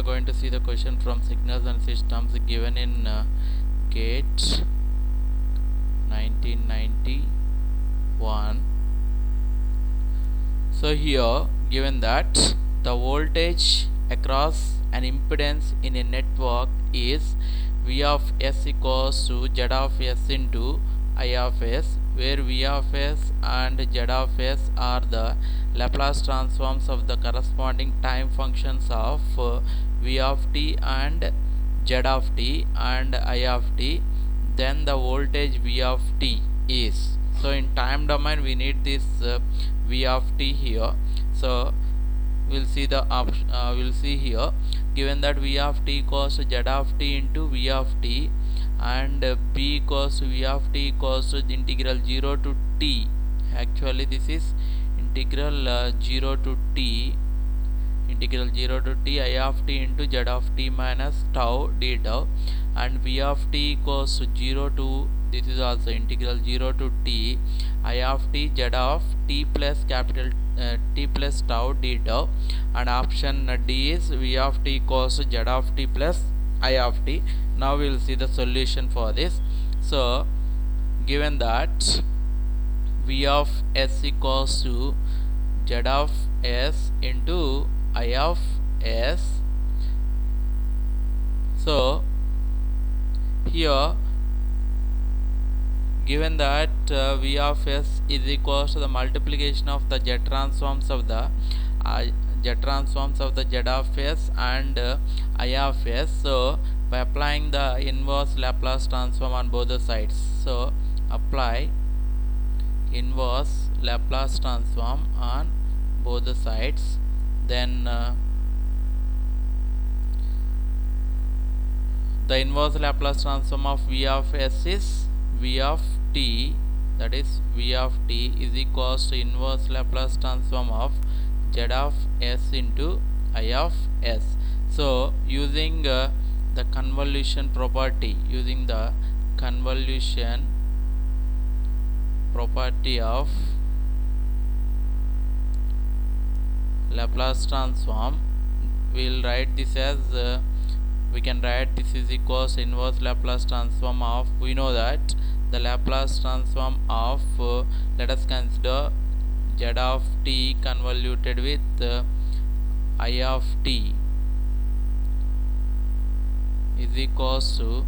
are going to see the question from signals and systems given in GATE 1991. So here given that the voltage across an impedance in a network is V of S equals to Z of S into I of S, where V of S and Z of S are the Laplace transforms of the corresponding time functions of V of t and Z of t and I of t, then the voltage V of t is. So in time domain we need this V of t here. So we'll see the option. We'll see here given that V of t equals to Z of t into V of t, and B equals to V of t equals to the integral 0 to t. Actually this is integral 0 to t, integral 0 to t I of t into Z of t minus tau d tau, and V of t equals to 0 to, this is also integral 0 to t I of t Z of t plus capital T plus tau d tau, and option D is V of t equals to Z of t plus I of t. Now we will see the solution for this. So given that V of S equals to Z of S into I of S, so here given that V of S is equals to the multiplication of the Z transforms of the Z of S and I of S. So by applying the inverse Laplace transform on both the sides, so apply inverse Laplace transform on both the sides, then the inverse Laplace transform of V of S is V of t, that is V of t is equals to inverse Laplace transform of Z of S into I of S. So using the convolution property, using the convolution property of Laplace transform, we will write this as we can write this is equals to inverse Laplace transform of, we know that the Laplace transform of let us consider Z of t convoluted with I of t is equals to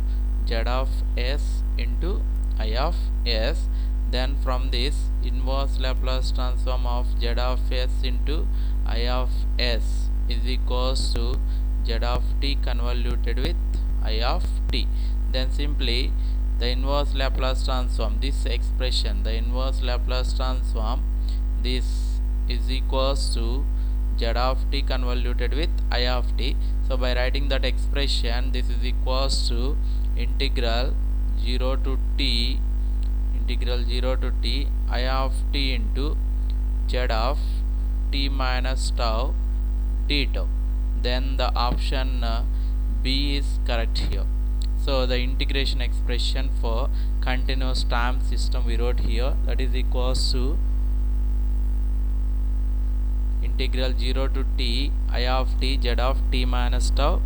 Z of S into I of S. Then from this inverse Laplace transform of Z of S into I of S is equals to Z of t convoluted with I of t. Then simply the inverse Laplace transform, this expression, the inverse Laplace transform, this is equals to Z of t convoluted with I of t. So by writing that expression, this is equals to integral 0 to t, integral 0 to t I of t into Z of t minus tau d tau. Then the option B is correct here. So the integration expression for continuous time system we wrote here, that is equals to integral 0 to t I of t Z of t minus tau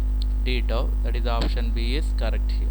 d tau, that is option B is correct here.